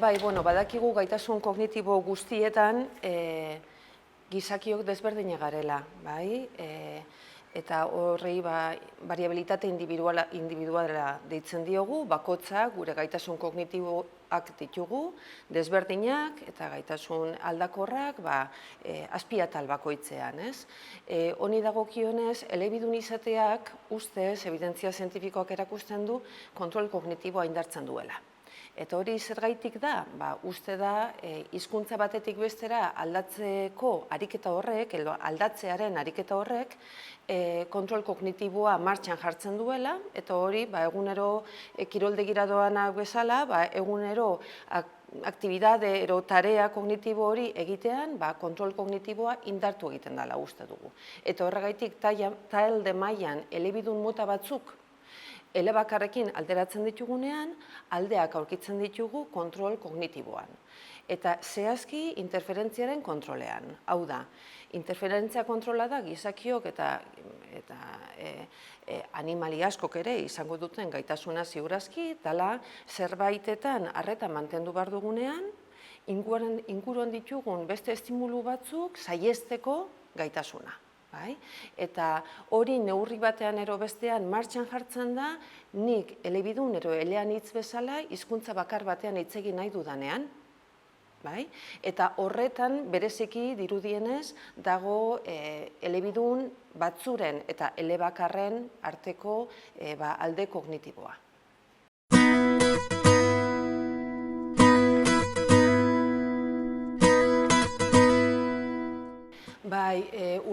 Bai, badakigu gaitasun kognitibo guztietan gizakiok desberdinak garela, bai? Eta horrei variabilitate individuala deitzen diogu, bakoitzak gure gaitasun kognitiboak ditugu, desberdinak eta gaitasun aldakorrak azpiatal bakoitzean, ez? Honi dagokionez, elebidun izateak ustez, evidentzia zientifikoak erakusten du, kontrol kognitiboa indartzen duela. Eta hori zergaitik da? Uste da, hizkuntza batetik bestera aldatzeko ariketa horrek, edo aldatzearen ariketa horrek, kontrol kognitiboa martxan jartzen duela, eta hori egunero kiroldegira doanak bezala, egunero aktibidade ero tarea kognitibo hori egitean, kontrol kognitiboa indartu egiten dela uste dugu. Eta horregaitik talde mailan elebidun mota batzuk elebakarrekin alderatzen ditugunean, aldeak aurkitzen ditugu kontrol kognitiboan. Eta zehazki interferentziaren kontrolean. Hau da, interferentzia kontrola da gizakiok eta animali askok ere izango duten gaitasuna ziurazki, dela zerbaitetan arreta mantendu behar dugunean, inguruan ditugun beste estimulu batzuk saihesteko gaitasuna. Eta hori neurri batean ero bestean martxan jartzen da, nik elebidun ero elean hitz bezala hizkuntza bakar batean hitz egin nahi dudanean. Eta horretan bereziki dirudienez dago elebidun batzuren eta elebakarren arteko alde kognitiboa.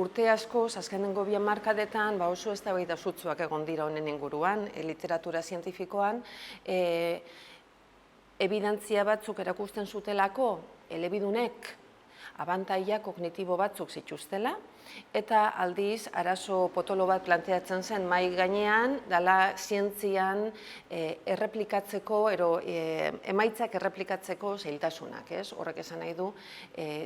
Urte asko, azkenengo 2 hamarkadetan oso eztabaida sutsuak egon dira honen inguruan, literatura zientifikoan, ebidentzia batzuk erakusten zutelako elebidunek abantaila kognitibo batzuk zituztela, eta aldiz arazo potolo bat planteatzen zen mahai gainean, dela zientzian erreplikatzeko, emaitzak erreplikatzeko zailtasunak. Horrek esan nahi du,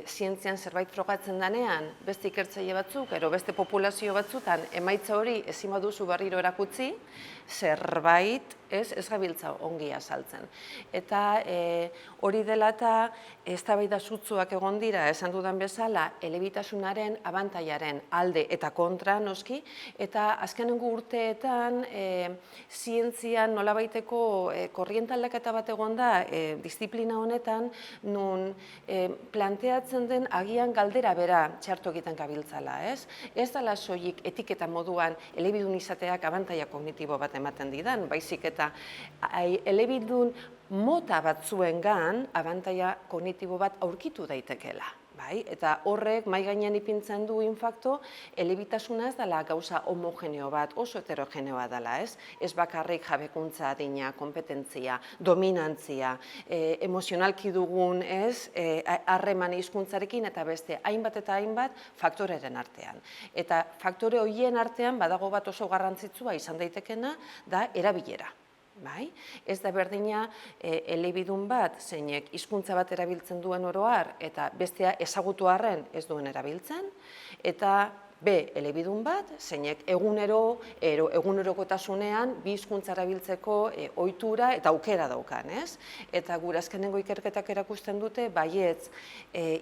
zientzian zerbait frogatzen denean, beste ikertzaile batzuk, beste populazio batzutan, emaitza hori ezin baduzu berriro erakutsi, zerbait ez gabiltza ongi azaltzen. Eta hori dela eta eztabaida sutsuak egon dira, esan dudan bezala, elebitasunaren abantailaren alde eta kontra noski, eta azkenengo urteetan zientzian nolabaiteko korriente aldaketa bat egon da disiplina honetan, nun planteatzen den agian galdera bera txarto egiten gabiltzala, ez? Ez dela soilik etiketa moduan elebidun izateak abantaila kognitibo bat ematen didan, baizik eta elebidun mota batzuengan abantaila kognitibo bat aurkitu daitekeela. Eta horrek mahai gainean ipintzen du infakto, elebitasuna ez dela gauza homogeneo bat, oso heterogeneoa dela, ez? Ez bakarrik jabekuntza adina, kompetentzia, dominantzia, emozionalki dugun, ez? Harreman hizkuntzarekin eta beste hainbat eta hainbat faktoreren artean. Eta faktore horien artean badago bat oso garrantzitsua izan daitekena da erabilera. Ez da berdina elebidun bat, zeinek hizkuntza bat erabiltzen duen oro har, eta bestea ezagutu arren ez duen erabiltzen, eta elebidun bat, zeinek egunerokotasunean bi hizkuntza erabiltzeko ohitura eta aukera daukan, ez? Eta gure azkenengo ikerketak erakusten dute, baietz,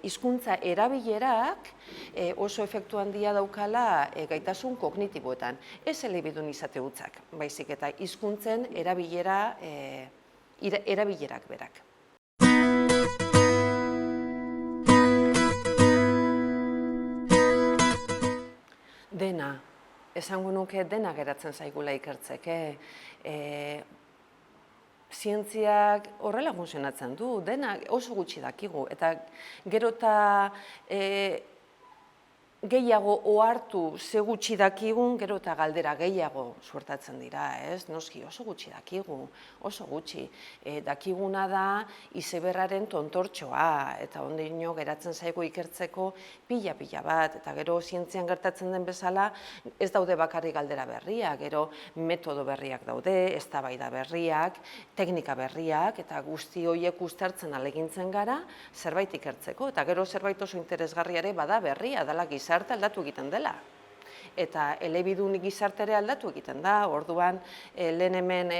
hizkuntza erabilerak oso efektu handia daukala gaitasun kognitiboetan. Ez elebidun izate hutzak, baizik eta hizkuntzen erabilerak berak. Dena, esango nuke dena geratzen zaigula ikertzeke. Zientziak horrela funtzionatzen du, dena oso gutxi dakigu, eta gero eta gehiago ohartu ze gutxi dakigun, gero eta galdera gehiago suertatzen dira, ez? Noski oso gutxi dakigu, oso gutxi. Dakiguna da izeberraren tontortxoa, eta ondino geratzen zaigu ikertzeko pila bat, eta gero zientzian gertatzen den bezala ez daude bakarrik galdera berriak, gero metodo berriak daude, eztabaida berriak, teknika berriak, eta guzti horiek uztartzen ahalegintzen gara zerbait ikertzeko, eta gero zerbait oso interesgarriare bada berria, dela gizarte aldatu egiten dela. eta elebidun gizartere aldatu egiten da, orduan lehen hemen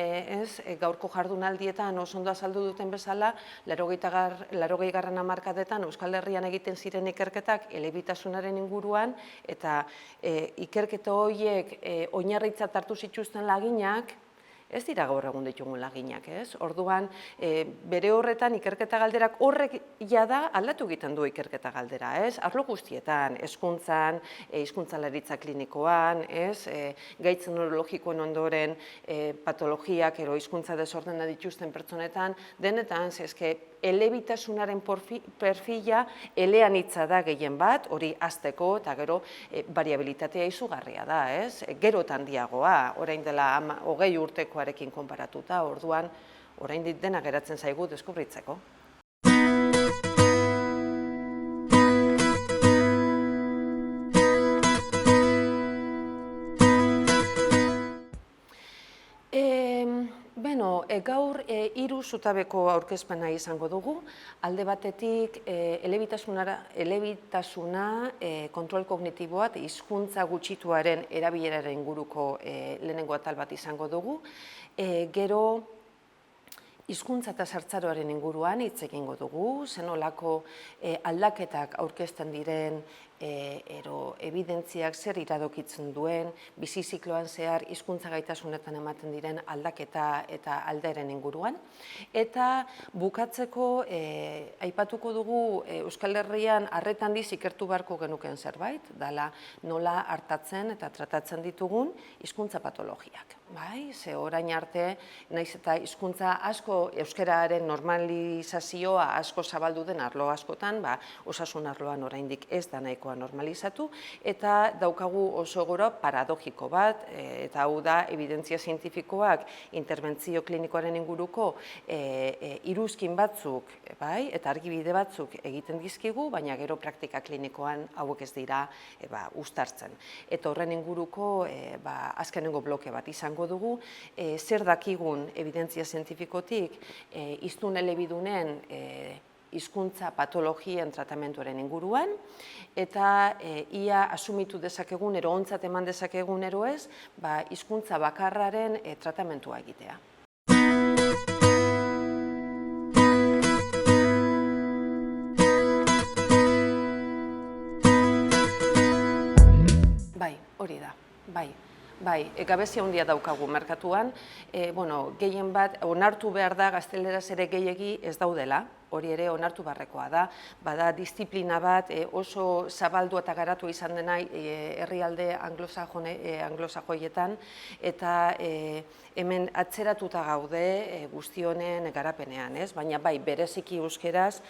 gaurko jardunaldietan oso ondo azaldu duten bezala, 80. hamarkadetan Euskal Herrian egiten ziren ikerketak elebitasunaren inguruan, eta ikerketa horiek oinarritzat hartu zituzten laginak, ez dira gaur egun ditugun laginak, ez? Orduan, bere horretan ikerketa galderak horrek jada aldatu egiten du ikerketa galdera, ez? Arlo guztietan, hezkuntzan, hizkuntzalaritza klinikoan, ez? Gaitz neurologikoen ondoren patologiak edo hizkuntza desordena dituzten pertsonetan, denetan, eske elebitasunaren perfila eleanitza da gehien bat, hori hazteko eta gero variabilitatea izugarria da, ez? Gero eta handiagoa, orain dela 20 urtekoarekin konparatuta, orduan oraindik dena geratzen zaigu deskubritzeko. Gaur 3 zutabeko aurkezpena izango dugu. Alde batetik elebitasuna, kontrol kognitiboa, hizkuntza gutxituaren erabileraren inguruko lehenengo atal bat izango dugu. Gero hizkuntza eta sartzaroaren inguruan hitz egingo dugu, zenolako aldaketak aurkezten diren evidentziak zer iradokitzen duen, bizi zikloan zehar hizkuntza gaitasunetan ematen diren aldaketa eta alderen inguruan. Eta bukatzeko aipatuko dugu Euskal Herrian arreta handiz ikertu beharko genuken zerbait, dela nola hartatzen eta tratatzen ditugun hizkuntza patologiak. Ze orain arte, naiz eta hizkuntza asko, euskararen normalizazioa asko zabaldu den arlo askotan, osasun arloan oraindik ez da nahikoa normalizatu, eta daukagu oso gora paradogiko bat, eta hau da, evidentzia zientifikoak interbentzio klinikoaren inguruko iruzkin batzuk, eta argibide batzuk egiten dizkigu, baina gero praktika klinikoan hauek ez dira uztartzen. Eta horren inguruko azkenengo bloke bat izango dugu, zer dakigun evidentzia zientifikotik hiztun elebidunen hizkuntza patologien tratamenduaren inguruan, eta ia asumitu dezakegun, ero ontzat eman dezakegun ero ez, hizkuntza bakarraren tratamentua egitea. Hori da, gabezia handia daukagu merkatuan, gehien bat onartu behar da gazteleraz ere gehiegi ez daudela, hori ere onartu beharrekoa da, bada disiplina bat oso zabaldu eta garatu izan dena herrialde anglosajoietan, eta hemen atzeratuta gaude guzti honen garapenean, baina bereziki euskeraz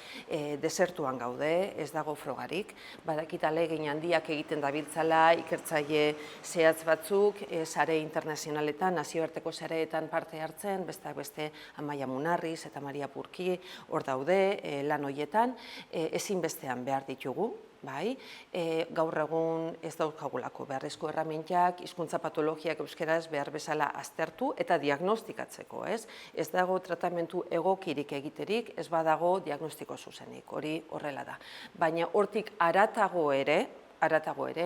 desertuan gaude, ez dago frogarik, badakit ahalegin handiak egiten dabiltzala ikertzaile zehatz batzuk, sare internazionaletan, nazioarteko sareetan parte hartzen, besteak beste Amaia Munarriz eta Maria Purki hor daude lan horietan, ezinbestean behar ditugu, gaur egun ez daukagulako beharrezko erramintak, hizkuntza patologiak euskeraz behar bezala aztertu eta diagnostikatzeko, ez dago tratamentu egokirik egiterik, ez badago diagnostiko zuzenik, hori horrela da. Baina hortik haratago ere,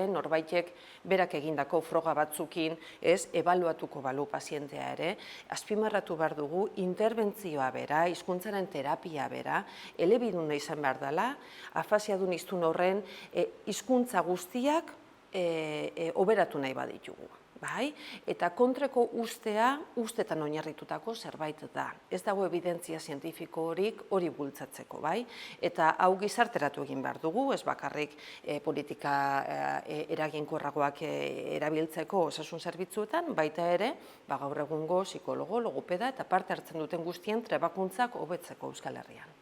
norbaitek berak egindako froga batzukin ebaluatuko balu pazientea ere, azpimarratu behar dugu interbentzioa bera, hizkuntzaren terapia bera, elebiduna izan behar dela, afasiadun hiztun horren hizkuntza guztiak hoberatu nahi baditugu. Eta kontreko ustetan oinarritutako zerbait da. Ez dago evidentzia zientifiko hori bultzatzeko, eta hau gizarteratu egin behar dugu, ez bakarrik politika eraginkorragoak erabiltzeko osasun zerbitzuetan, baita ere, gaur egungo psikologo, logopeda eta parte hartzen duten guztien trebakuntzak hobetzeko Euskal Herrian.